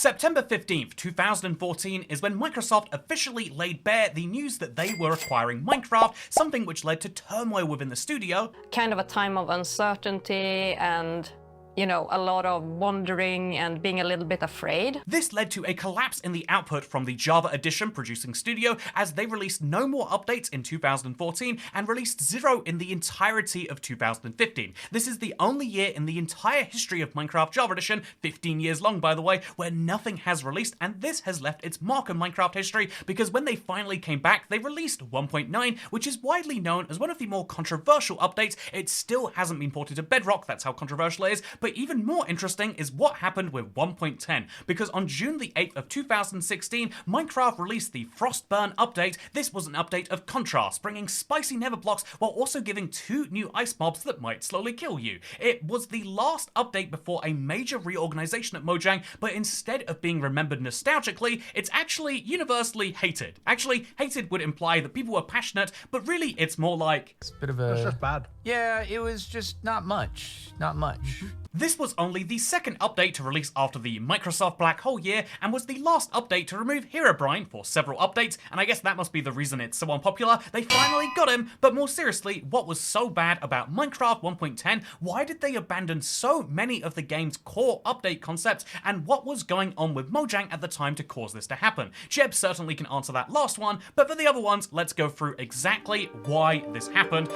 September 15th, 2014 is when Microsoft officially laid bare the news that they were acquiring Minecraft, something which led to turmoil within the studio. Kind of a time of uncertainty and, you know, a lot of wondering and being a little bit afraid. This led to a collapse in the output from the Java Edition producing studio as they released no more updates in 2014 and released 0 in the entirety of 2015. This is the only year in the entire history of Minecraft Java Edition, 15 years long by the way, where nothing has released, and this has left its mark on Minecraft history because when they finally came back, they released 1.9, which is widely known as one of the more controversial updates. It still hasn't been ported to Bedrock, that's how controversial it is. But even more interesting is what happened with 1.10, because on June the 8th of 2016, Minecraft released the Frostburn update. This was an update of contrast, bringing spicy nether blocks while also giving 2 new ice mobs that might slowly kill you. It was the last update before a major reorganization at Mojang, but instead of being remembered nostalgically, it's actually universally hated. Actually, hated would imply that people were passionate, but really it's more like... It's a bit of a... It's just bad. Yeah, it was just not much. Not much. This was only the second update to release after the Microsoft Black Hole year, and was the last update to remove Herobrine for several updates, and I guess that must be the reason it's so unpopular. They finally got him, but more seriously, what was so bad about Minecraft 1.10? Why did they abandon so many of the game's core update concepts, and what was going on with Mojang at the time to cause this to happen? Jeb certainly can answer that last one, but for the other ones, let's go through exactly why this happened.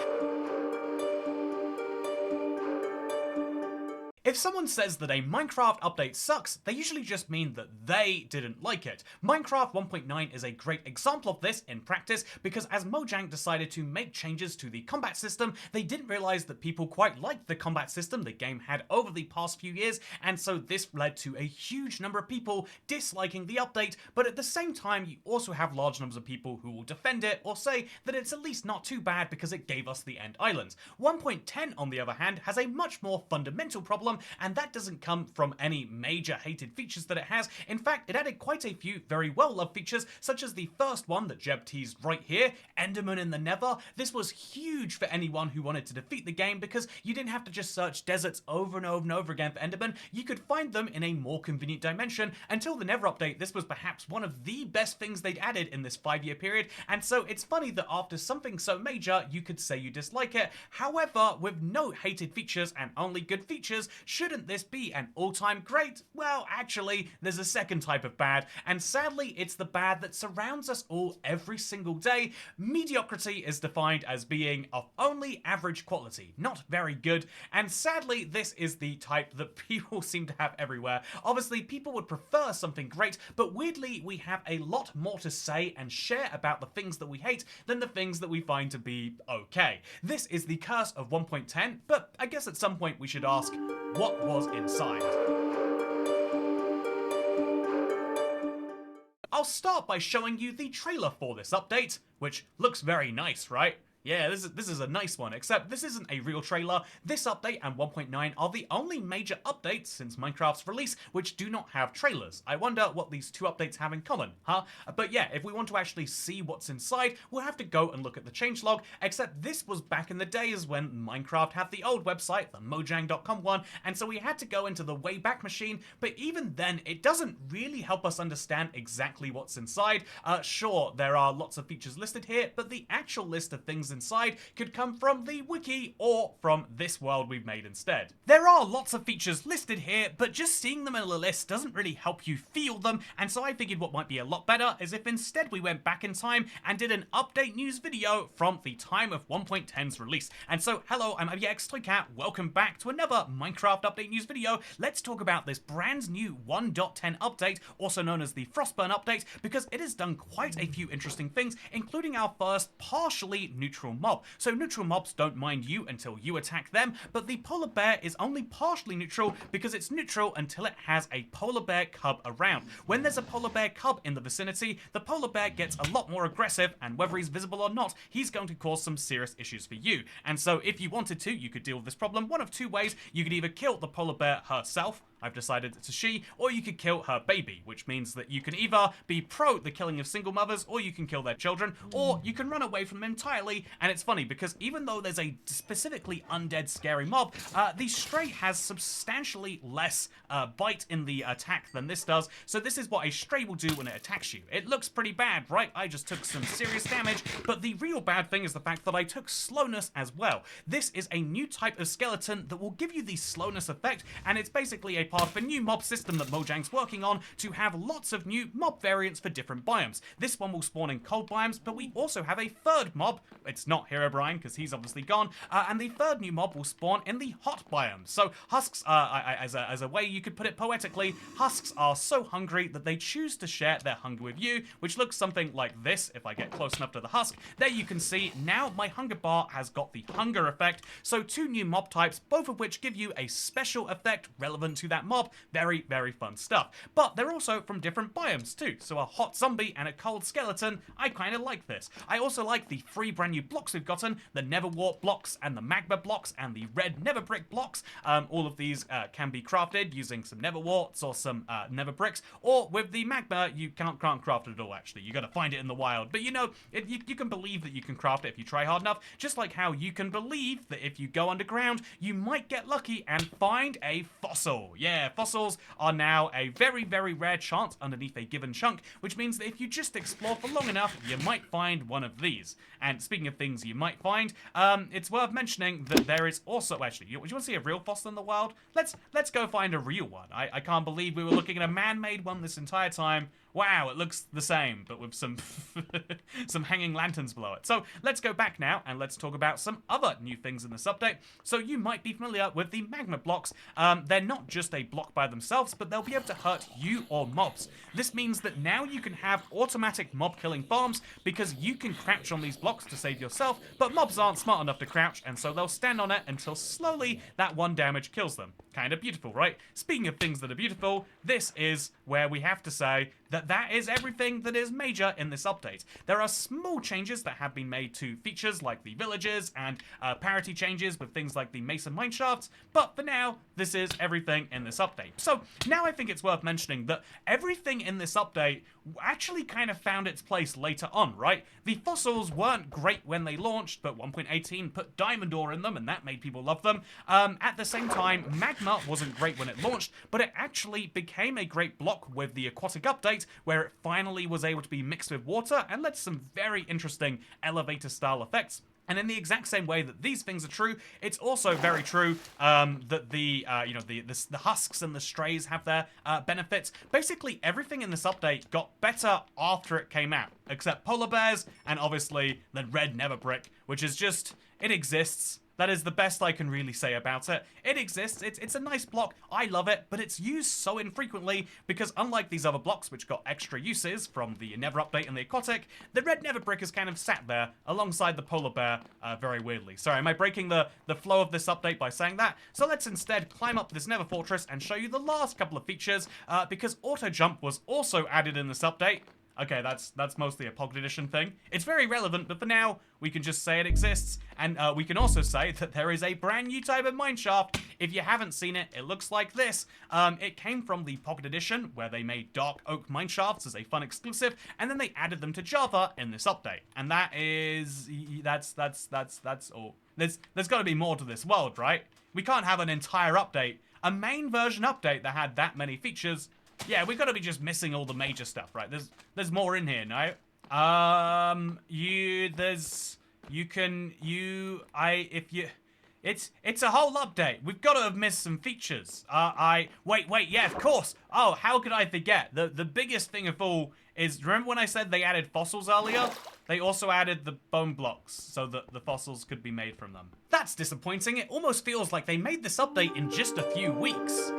If someone says that a Minecraft update sucks, they usually just mean that they didn't like it. Minecraft 1.9 is a great example of this in practice because as Mojang decided to make changes to the combat system, they didn't realize that people quite liked the combat system the game had over the past few years, and so this led to a huge number of people disliking the update, but at the same time you also have large numbers of people who will defend it or say that it's at least not too bad because it gave us the End Islands. 1.10 on the other hand has a much more fundamental problem, and that doesn't come from any major hated features that it has. In fact, it added quite a few very well loved features, such as the first one that Jeb teased right here, Enderman in the Nether. This was huge for anyone who wanted to defeat the game because you didn't have to just search deserts over and over and over again for Enderman. You could find them in a more convenient dimension. Until the Nether update, this was perhaps one of the best things they'd added in this 5-year period, and so it's funny that after something so major, you could say you dislike it. However, with no hated features and only good features, shouldn't this be an all-time great? Well, actually, there's a second type of bad, and sadly, it's the bad that surrounds us all every single day. Mediocrity is defined as being of only average quality, not very good, and sadly, this is the type that people seem to have everywhere. Obviously, people would prefer something great, but weirdly, we have a lot more to say and share about the things that we hate than the things that we find to be okay. This is the curse of 1.10, but I guess at some point we should ask, what was inside? I'll start by showing you the trailer for this update, which looks very nice, right? Yeah, this is a nice one, except this isn't a real trailer. This update and 1.9 are the only major updates since Minecraft's release which do not have trailers. I wonder what these 2 updates have in common, huh? But yeah, if we want to actually see what's inside, we'll have to go and look at the changelog, except this was back in the days when Minecraft had the old website, the Mojang.com one, and so we had to go into the Wayback Machine, but even then, it doesn't really help us understand exactly what's inside. Sure, there are lots of features listed here, but the actual list of things inside could come from the wiki or from this world we've made instead. There are lots of features listed here, but just seeing them in a list doesn't really help you feel them, and so I figured what might be a lot better is if instead we went back in time and did an update news video from the time of 1.10's release. And so, hello, I'm ABXToyCat, welcome back to another Minecraft update news video. Let's talk about this brand new 1.10 update, also known as the Frostburn update, because it has done quite a few interesting things, including our first partially neutral mob. So neutral mobs don't mind you until you attack them, but the polar bear is only partially neutral because it's neutral until it has a polar bear cub around. When there's a polar bear cub in the vicinity, the polar bear gets a lot more aggressive, and whether he's visible or not, he's going to cause some serious issues for you. And so if you wanted to, you could deal with this problem one of 2 ways. You could either kill the polar bear herself, I've decided it's a she, or you could kill her baby, which means that you can either be pro the killing of single mothers, or you can kill their children, or you can run away from them entirely. And it's funny because even though there's a specifically undead scary mob, the stray has substantially less bite in the attack than this does. So this is what a stray will do when it attacks you. It looks pretty bad, right? I just took some serious damage, but the real bad thing is the fact that I took slowness as well. This is a new type of skeleton that will give you the slowness effect, and it's basically a part of a new mob system that Mojang's working on to have lots of new mob variants for different biomes. This one will spawn in cold biomes, but we also have a third mob. It's not Herobrine because he's obviously gone, and the third new mob will spawn in the hot biome. So husks, as a way you could put it poetically, husks are so hungry that they choose to share their hunger with you, which looks something like this. If I get close enough to the husk, there you can see now my hunger bar has got the hunger effect. So two new mob types, both of which give you a special effect relevant to that mob. Very, very fun stuff. But they're also from different biomes too. So a hot zombie and a cold skeleton, I kind of like this. I also like the 3 brand new blocks we've gotten, the Never Warp blocks and the Magma blocks and the red Never Brick blocks. All of these can be crafted using some Never Warts or some Never Bricks, or with the Magma, you can't craft it at all, actually. You gotta find it in the wild. But you know, you can believe that you can craft it if you try hard enough, just like how you can believe that if you go underground, you might get lucky and find a fossil. Yeah, fossils are now a very, very rare chance underneath a given chunk, which means that if you just explore for long enough, you might find one of these. And speaking of things you might find, it's worth mentioning that there is also, actually, you want to see a real fossil in the wild? Let's go find a real one. I can't believe we were looking at a man-made one this entire time. Wow, it looks the same, but with some some hanging lanterns below it. So let's go back now and let's talk about some other new things in this update. So you might be familiar with the magma blocks. They're not just a block by themselves, but they'll be able to hurt you or mobs. This means that now you can have automatic mob killing farms because you can crouch on these blocks to save yourself, but mobs aren't smart enough to crouch, and so they'll stand on it until slowly that one damage kills them. Kind of beautiful, right? Speaking of things that are beautiful, this is where we have to say that is everything that is major in this update. There are small changes that have been made to features like the villages and parity changes with things like the Mason mineshafts, but for now, this is everything in this update. So now I think it's worth mentioning that everything in this update actually kind of found its place later on, right? The fossils weren't great when they launched, but 1.18 put diamond ore in them, and that made people love them. At the same time, magma wasn't great when it launched, but it actually became a great block with the aquatic update, where it finally was able to be mixed with water and led to some very interesting elevator-style effects. And in the exact same way that these things are true, it's also very true that the husks and the strays have their benefits. Basically, everything in this update got better after it came out, except polar bears and obviously the red Never Brick, which is just, it exists. That is the best I can really say about it. It exists, it's a nice block, I love it, but it's used so infrequently because unlike these other blocks which got extra uses from the Never update and the aquatic, the red Never Brick has kind of sat there alongside the polar bear very weirdly. Sorry, am I breaking the flow of this update by saying that? So let's instead climb up this Never Fortress and show you the last couple of features because auto jump was also added in this update. Okay, that's mostly a Pocket Edition thing. It's very relevant, but for now, we can just say it exists. And we can also say that there is a brand new type of mineshaft. If you haven't seen it, it looks like this. It came from the Pocket Edition, where they made Dark Oak mineshafts as a fun exclusive, and then they added them to Java in this update. And that is... that's all. There's got to be more to this world, right? We can't have an entire update, a main version update that had that many features. Yeah, we've got to be just missing all the major stuff, right? There's more in here, no? It's a whole update. We've got to have missed some features. Wait, yeah, of course. Oh, how could I forget? The biggest thing of all is, remember when I said they added fossils earlier? They also added the bone blocks so that the fossils could be made from them. That's disappointing. It almost feels like they made this update in just a few weeks.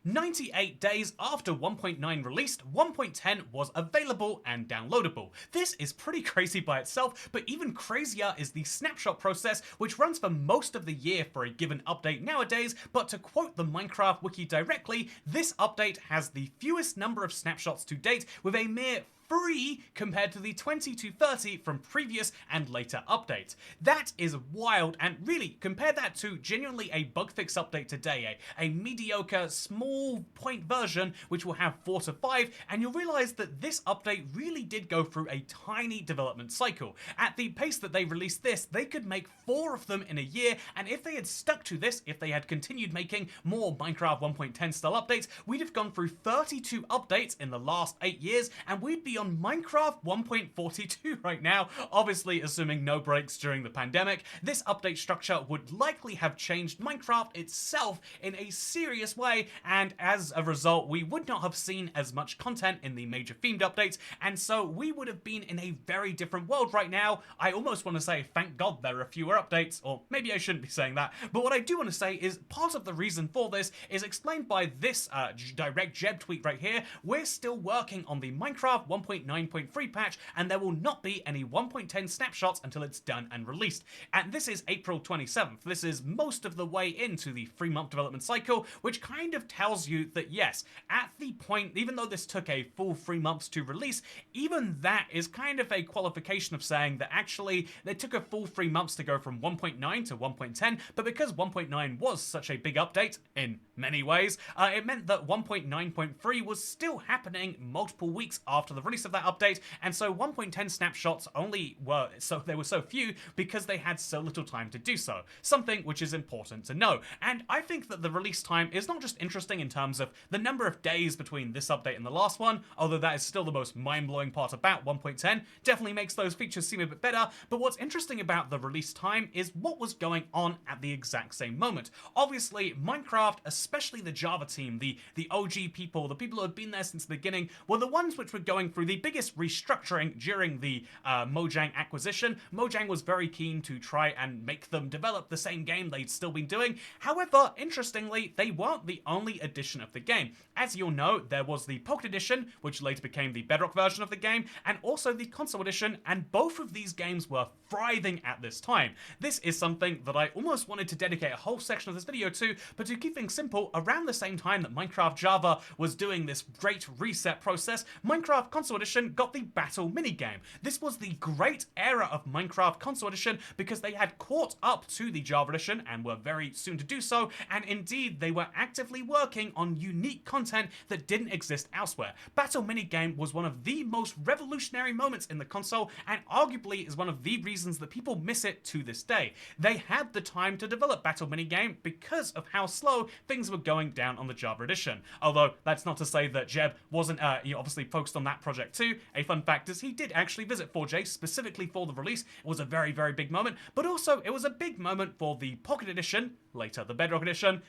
98 days after 1.9 released, 1.10 was available and downloadable. This is pretty crazy by itself, but even crazier is the snapshot process, which runs for most of the year for a given update nowadays, but to quote the Minecraft wiki directly, this update has the fewest number of snapshots to date, with a mere free compared to the 20 to 30 from previous and later updates. That is wild, and really, compare that to genuinely a bug fix update today, a mediocre, small point version which will have 4 to 5, and you'll realize that this update really did go through a tiny development cycle. At the pace that they released this, they could make 4 of them in a year, and if they had stuck to this, if they had continued making more Minecraft 1.10 style updates, we'd have gone through 32 updates in the last 8 years, and we'd be on Minecraft 1.42 right now, obviously assuming no breaks during the pandemic. This update structure would likely have changed Minecraft itself in a serious way, and as a result, we would not have seen as much content in the major themed updates, and so we would have been in a very different world right now. I almost want to say, thank God there are fewer updates, or maybe I shouldn't be saying that, but what I do want to say is part of the reason for this is explained by this direct Jeb tweet right here. We're still working on the Minecraft 1.9.3 patch, and there will not be any 1.10 snapshots until it's done and released. And this is April 27th. This is most of the way into the 3-month development cycle, which kind of tells you that yes, at the point, even though this took a full 3 months to release, even that is kind of a qualification of saying that actually it took a full 3 months to go from 1.9 to 1.10, but because 1.9 was such a big update in many ways, it meant that 1.9.3 was still happening multiple weeks after the release of that update, and so 1.10 snapshots only were so few because they had so little time to do so, something which is important to know. And I think that the release time is not just interesting in terms of the number of days between this update and the last one, although that is still the most mind-blowing part about 1.10, definitely makes those features seem a bit better, but what's interesting about the release time is what was going on at the exact same moment. Obviously, Minecraft, especially the Java team, the OG people, the people who had been there since the beginning, were the ones which were going through the biggest restructuring during the Mojang acquisition. Mojang was very keen to try and make them develop the same game they'd still been doing. However, interestingly, they weren't the only edition of the game. As you'll know, there was the Pocket Edition, which later became the Bedrock version of the game, and also the Console Edition, and both of these games were thriving at this time. This is something that I almost wanted to dedicate a whole section of this video to, but to keep things simple, around the same time that Minecraft Java was doing this great reset process, Minecraft Console Edition got the Battle minigame. This was the great era of Minecraft Console Edition because they had caught up to the Java Edition and were very soon to do so, and indeed they were actively working on unique content that didn't exist elsewhere. Battle minigame was one of the most revolutionary moments in the console, and arguably is one of the reasons that people miss it to this day. They had the time to develop Battle minigame because of how slow things were going down on the Java Edition. Although, that's not to say that Jeb wasn't obviously focused on that project too. A fun fact is he did actually visit 4J specifically for the release. It was a very, very big moment, but also it was a big moment for the Pocket Edition, later the Bedrock Edition.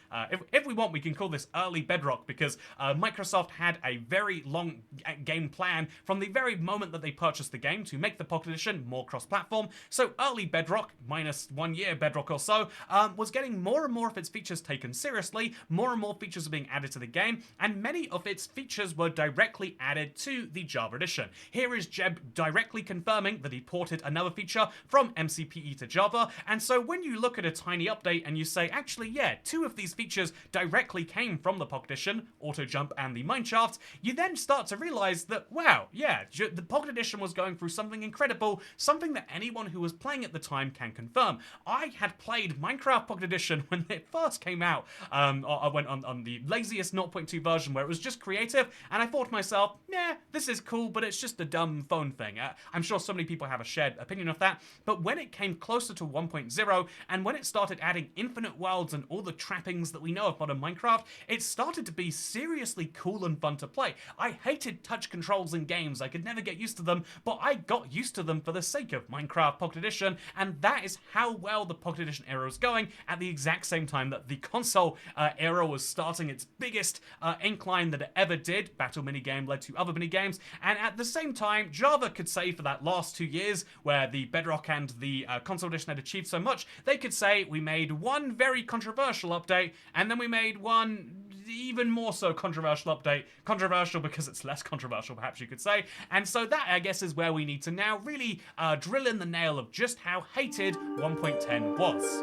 If we want, we can call this early Bedrock because Microsoft had a very long game plan from the very moment that they purchased the game to make the Pocket Edition more cross-platform. So early Bedrock, minus 1 year Bedrock or so, was getting more and more of its features taken seriously, more and more features were being added to the game, and many of its features were directly added to the Java Edition. Here is Jeb directly confirming that he ported another feature from MCPE to Java, and so when you look at a tiny update and you say, actually, yeah, 2 of these features directly came from the Pocket Edition, Auto Jump and the Mineshaft, you then start to realize that, wow, yeah, the Pocket Edition was going through something incredible, something that anyone who was playing at the time can confirm. I had played Minecraft Pocket Edition when it first came out. I went on the laziest 0.2 version where it was just creative, and I thought to myself, nah, this is cool, but it's just a dumb phone thing. I'm sure so many people have a shared opinion of that, but when it came closer to 1.0, and when it started adding infinite worlds and all the trappings that we know of modern Minecraft, it started to be seriously cool and fun to play. I hated touch controls in games, I could never get used to them, but I got used to them for the sake of Minecraft Pocket Edition, and that is how well the Pocket Edition era was going at the exact same time that the console era was starting its biggest incline that it ever did. Battle minigame led to other minigames, and at the same time, Java could say for that last 2 years, where the Bedrock and the Console Edition had achieved so much, they could say, we made one very controversial update, and then we made one even more so controversial update. Controversial because it's less controversial, perhaps you could say. And so that, I guess, is where we need to now really drill in the nail of just how hated 1.10 was.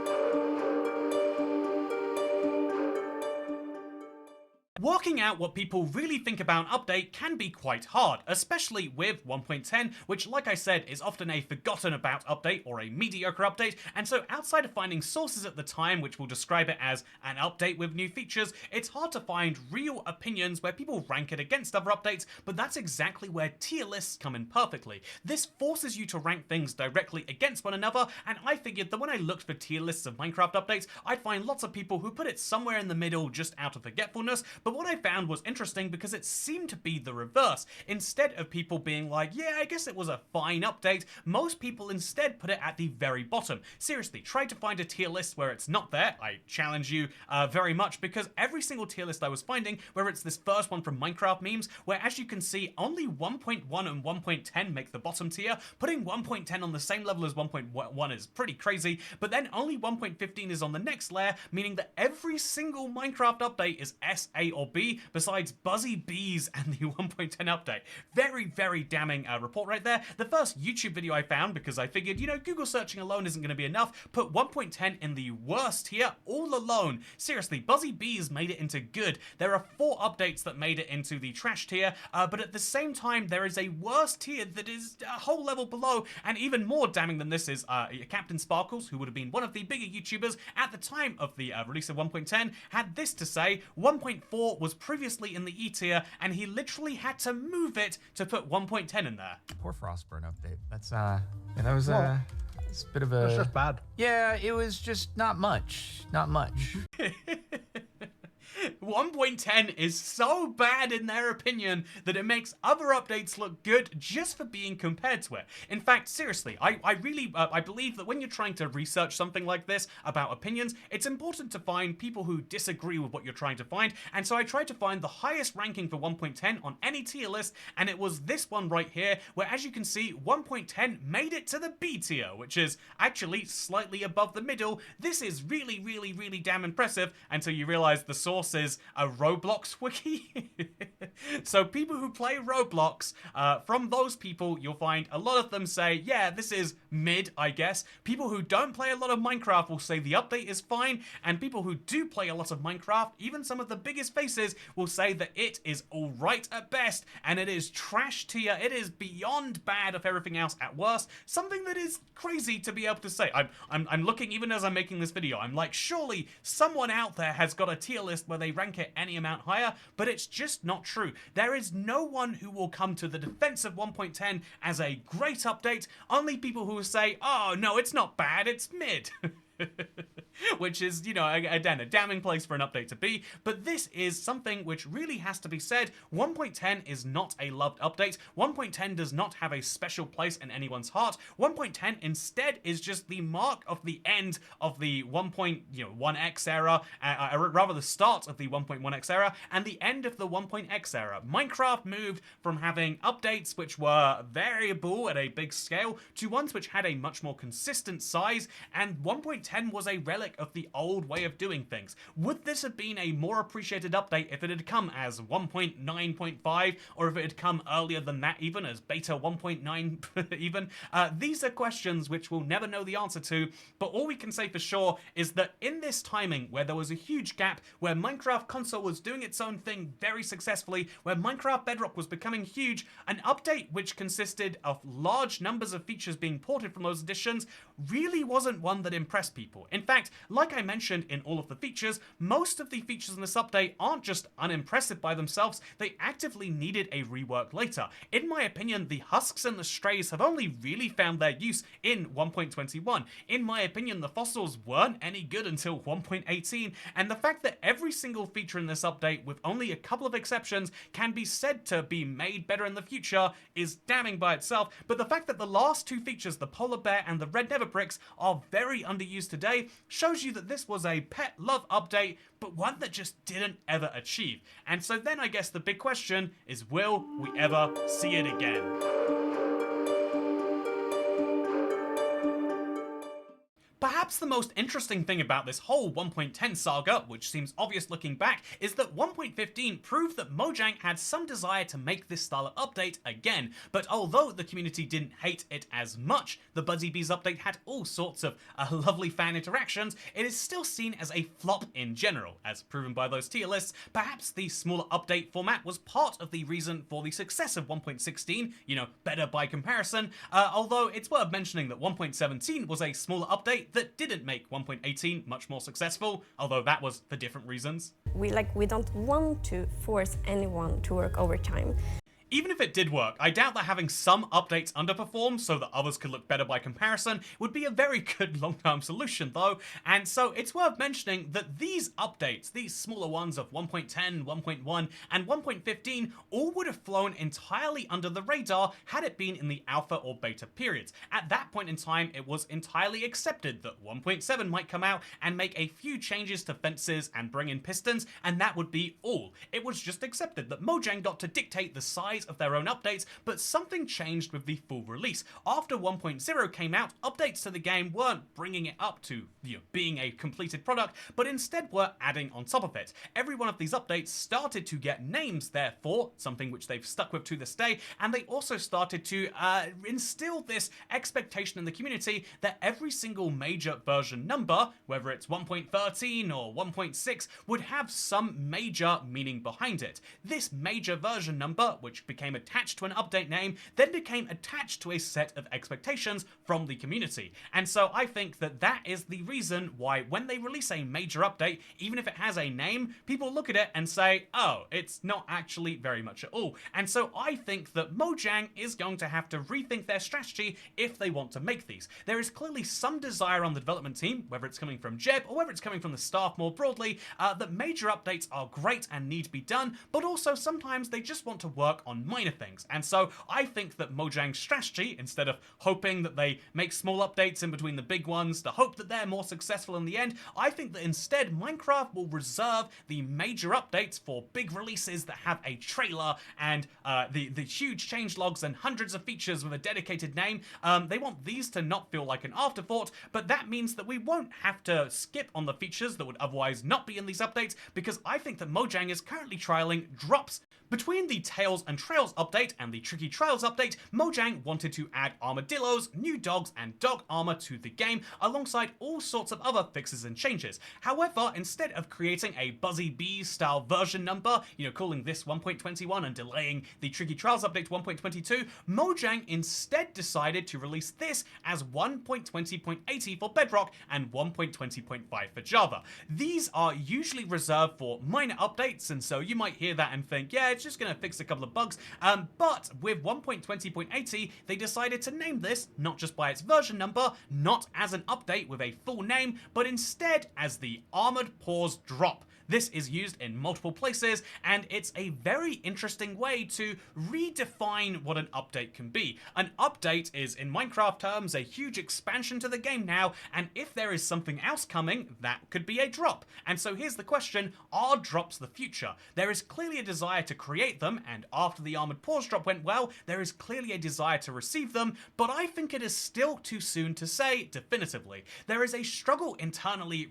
Working out what people really think about an update can be quite hard, especially with 1.10, which, like I said, is often a forgotten about update or a mediocre update, and so outside of finding sources at the time which will describe it as an update with new features, it's hard to find real opinions where people rank it against other updates, but that's exactly where tier lists come in perfectly. This forces you to rank things directly against one another, and I figured that when I looked for tier lists of Minecraft updates, I'd find lots of people who put it somewhere in the middle just out of forgetfulness, but what I found was interesting because it seemed to be the reverse. Instead of people being like, yeah, I guess it was a fine update, most people instead put it at the very bottom. Seriously, try to find a tier list where it's not there. I challenge you very much, because every single tier list I was finding, where it's this first one from Minecraft memes, where as you can see, only 1.1 and 1.10 make the bottom tier. Putting 1.10 on the same level as 1.1 is pretty crazy, but then only 1.15 is on the next layer, meaning that every single Minecraft update is S, A, or B, besides Buzzy Bees and the 1.10 update. Very, very damning report right there. The first YouTube video I found, because I figured, you know, Google searching alone isn't going to be enough, put 1.10 in the worst tier all alone. Seriously, Buzzy Bees made it into good. There are 4 updates that made it into the trash tier, but at the same time, there is a worse tier that is a whole level below, and even more damning than this is Captain Sparkles, who would have been one of the bigger YouTubers at the time of the release of 1.10, had this to say: 1.4 was previously in the E tier, and he literally had to move it to put 1.10 in there. Poor Frostburn update. That's yeah, that was it's a bit of a. It's just bad. Yeah, it was just not much. Not much. 1.10 is so bad in their opinion that it makes other updates look good just for being compared to it. In fact, seriously, I really believe that when you're trying to research something like this about opinions, it's important to find people who disagree with what you're trying to find, and so I tried to find the highest ranking for 1.10 on any tier list, and it was this one right here, where as you can see, 1.10 made it to the B tier, which is actually slightly above the middle. This is really, really, really damn impressive until you realize the source is a Roblox wiki. So people who play Roblox, from those people, you'll find a lot of them say, yeah, this is mid, I guess. People who don't play a lot of Minecraft will say the update is fine, and people who do play a lot of Minecraft, even some of the biggest faces, will say that it is alright at best, and it is trash tier. It is beyond bad of everything else at worst. Something that is crazy to be able to say. I'm looking, even as I'm making this video, I'm like, surely someone out there has got a tier list where they rank it any amount higher, but it's just not true. There is no one who will come to the defense of 1.10 as a great update, only people who will say, oh no, it's not bad, it's mid. Which is, you know, again, a damning place for an update to be, but this is something which really has to be said. 1.10 is not a loved update. 1.10 does not have a special place in anyone's heart. 1.10 instead is just the mark of the end of the 1.1x era, rather the start of the 1.1x era, and the end of the 1.x era. Minecraft moved from having updates which were variable at a big scale to ones which had a much more consistent size, and 1.10 was a relic of the old way of doing things. Would this have been a more appreciated update if it had come as 1.9.5, or if it had come earlier than that, even as beta 1.9 even? These are questions which we'll never know the answer to, but all we can say for sure is that in this timing, where there was a huge gap, where Minecraft console was doing its own thing very successfully, where Minecraft Bedrock was becoming huge, an update which consisted of large numbers of features being ported from those editions really wasn't one that impressed people. In fact, like I mentioned in all of the features, most of the features in this update aren't just unimpressive by themselves, they actively needed a rework later. In my opinion, the husks and the strays have only really found their use in 1.21. In my opinion, the fossils weren't any good until 1.18, and the fact that every single feature in this update, with only a couple of exceptions, can be said to be made better in the future is damning by itself, but the fact that the last 2 features, the polar bear and the red nether bricks, are very underused today shows you that this was a pet love update, but one that just didn't ever achieve. And so then I guess the big question is, will we ever see it again? Perhaps Perhaps the most interesting thing about this whole 1.10 saga, which seems obvious looking back, is that 1.15 proved that Mojang had some desire to make this style of update again, but although the community didn't hate it as much, the Buzzy Bees update had all sorts of lovely fan interactions, it is still seen as a flop in general. As proven by those tier lists, perhaps the smaller update format was part of the reason for the success of 1.16, you know, better by comparison, although it's worth mentioning that 1.17 was a smaller update that didn't make 1.18 much more successful, although that was for different reasons. We don't want to force anyone to work overtime. Even if it did work, I doubt that having some updates underperform so that others could look better by comparison would be a very good long-term solution though, and so it's worth mentioning that these updates, these smaller ones of 1.10, 1.1, and 1.15 all would have flown entirely under the radar had it been in the alpha or beta periods. At that point in time, it was entirely accepted that 1.7 might come out and make a few changes to fences and bring in pistons, and that would be all. It was just accepted that Mojang got to dictate the size of their own updates, but something changed with the full release. After 1.0 came out, updates to the game weren't bringing it up to, you know, being a completed product, but instead were adding on top of it. Every one of these updates started to get names, therefore, something which they've stuck with to this day, and they also started to instill this expectation in the community that every single major version number, whether it's 1.13 or 1.6, would have some major meaning behind it. This major version number, which became attached to an update name, then became attached to a set of expectations from the community. And so I think that that is the reason why when they release a major update, even if it has a name, people look at it and say, oh, it's not actually very much at all. And so I think that Mojang is going to have to rethink their strategy if they want to make these. There is clearly some desire on the development team, whether it's coming from Jeb or whether it's coming from the staff more broadly, that major updates are great and need to be done, but also sometimes they just want to work on minor things. And so I think that Mojang's strategy, instead of hoping that they make small updates in between the big ones to hope that they're more successful in the end, I think that instead Minecraft will reserve the major updates for big releases that have a trailer and the huge changelogs and hundreds of features with a dedicated name. They want these to not feel like an afterthought, but that means that we won't have to skip on the features that would otherwise not be in these updates, because I think that Mojang is currently trialing drops. Between the Tales and Trails update and the Tricky Trials update, Mojang wanted to add armadillos, new dogs, and dog armor to the game, alongside all sorts of other fixes and changes. However, instead of creating a Buzzy Bees style version number, you know, calling this 1.21 and delaying the Tricky Trials update to 1.22, Mojang instead decided to release this as 1.20.80 for Bedrock and 1.20.5 for Java. These are usually reserved for minor updates, and so you might hear that and think, yeah, it's just going to fix a couple of bugs, but with 1.20.80, they decided to name this not just by its version number, not as an update with a full name, but instead as the Armored Paws Drop. This is used in multiple places, and it's a very interesting way to redefine what an update can be. An update is, in Minecraft terms, a huge expansion to the game now, and if there is something else coming, that could be a drop. And so here's the question, are drops the future? There is clearly a desire to create them, and after the Armored Paws drop went well, there is clearly a desire to receive them, but I think it is still too soon to say definitively. There is a struggle internally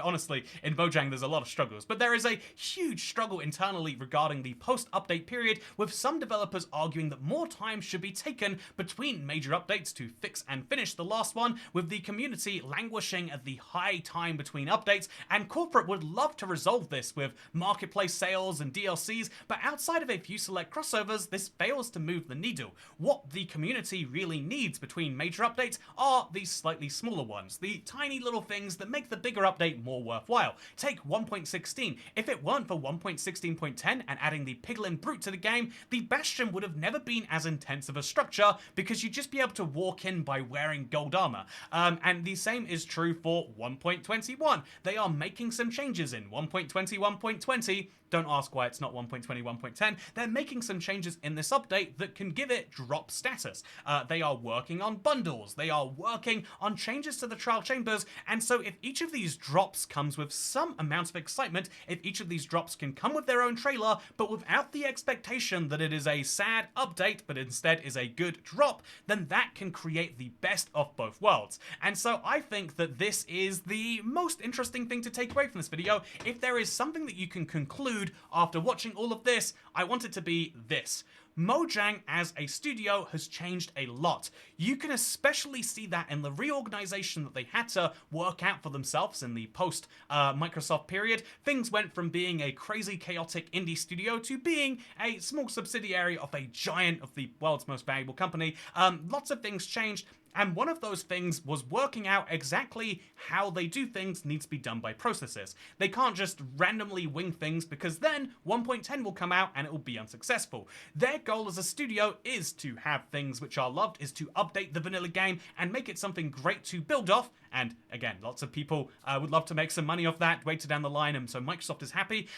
honestly, in Mojang there's a lot of struggles, but there is a huge struggle internally regarding the post-update period, with some developers arguing that more time should be taken between major updates to fix and finish the last one, with the community languishing at the high time between updates, and corporate would love to resolve this with marketplace sales and DLCs, but outside of a few select crossovers, this fails to move the needle. What the community really needs between major updates are these slightly smaller ones, the tiny little things that make the bigger update more worthwhile. Take 1.16. If it weren't for 1.16.10 and adding the Piglin Brute to the game, the Bastion would have never been as intense of a structure, because you'd just be able to walk in by wearing gold armor. And the same is true for 1.21. They are making some changes in 1.21.20. Don't ask why it's not 1.21.10. They're making some changes in this update that can give it drop status. They are working on bundles. They are working on changes to the trial chambers. And so if each of these drops comes with some amount of of excitement if each of these drops can come with their own trailer, but without the expectation that it is a sad update, but instead is a good drop, then that can create the best of both worlds. And so I think that this is the most interesting thing to take away from this video. If there is something that you can conclude after watching all of this, I want it to be this. Mojang as a studio has changed a lot. You can especially see that in the reorganization that they had to work out for themselves in the post-Microsoft period. Things went from being a crazy, chaotic indie studio to being a small subsidiary of a giant of the world's most valuable company. Lots of things changed. And one of those things was working out exactly how they do things needs to be done by processes. They can't just randomly wing things because then 1.10 will come out and it will be unsuccessful. Their goal as a studio is to have things which are loved, is to update the vanilla game and make it something great to build off. And again, lots of people would love to make some money off that later down the line, and so Microsoft is happy.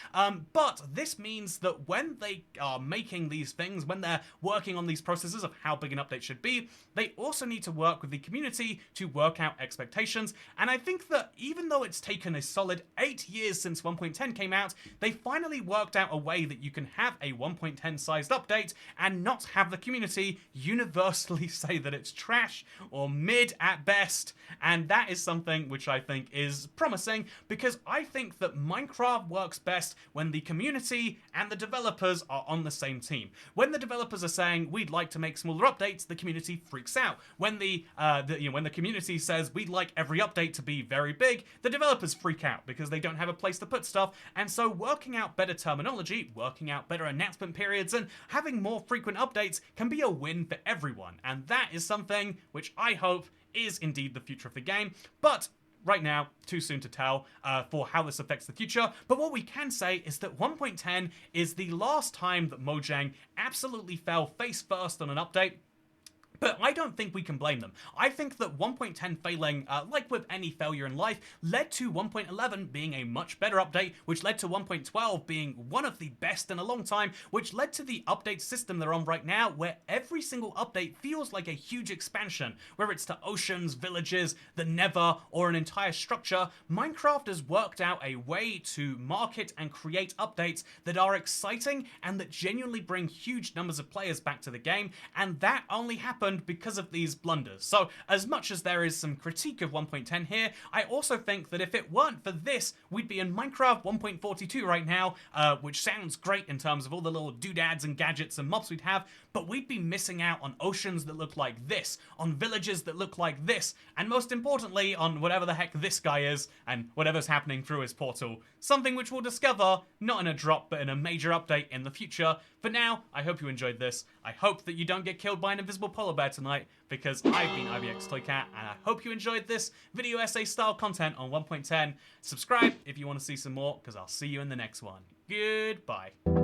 But this means that when they are making these things, when they're working on these processes of how big an update should be, they also need to work with the community to work out expectations. And I think that even though it's taken a solid 8 years since 1.10 came out, they finally worked out a way that you can have a 1.10 sized update and not have the community universally say that it's trash or mid at best. And that is something which I think is promising, because I think that Minecraft works best when the community and the developers are on the same team. When the developers are saying we'd like to make smaller updates, the community freaks out. When when the community says we'd like every update to be very big, the developers freak out because they don't have a place to put stuff. And so working out better terminology, working out better announcement periods, and having more frequent updates can be a win for everyone. And that is something which I hope is indeed the future of the game. But right now, too soon to tell for how this affects the future. But what we can say is that 1.10 is the last time that Mojang absolutely fell face first on an update. But I don't think we can blame them. I think that 1.10 failing, like with any failure in life, led to 1.11 being a much better update, which led to 1.12 being one of the best in a long time, which led to the update system they're on right now, where every single update feels like a huge expansion, whether it's to oceans, villages, the Nether, or an entire structure. Minecraft has worked out a way to market and create updates that are exciting and that genuinely bring huge numbers of players back to the game, and that only happened because of these blunders. So as much as there is some critique of 1.10 here, I also think that if it weren't for this, we'd be in Minecraft 1.42 right now, which sounds great in terms of all the little doodads and gadgets and mobs we'd have, but we'd be missing out on oceans that look like this, on villages that look like this, and most importantly, on whatever the heck this guy is, and whatever's happening through his portal. Something which we'll discover, not in a drop, but in a major update in the future. For now, I hope you enjoyed this. I hope that you don't get killed by an invisible polar bear tonight, because I've been IVX Toycat, and I hope you enjoyed this video essay style content on 1.10. Subscribe if you want to see some more, because I'll see you in the next one. Goodbye.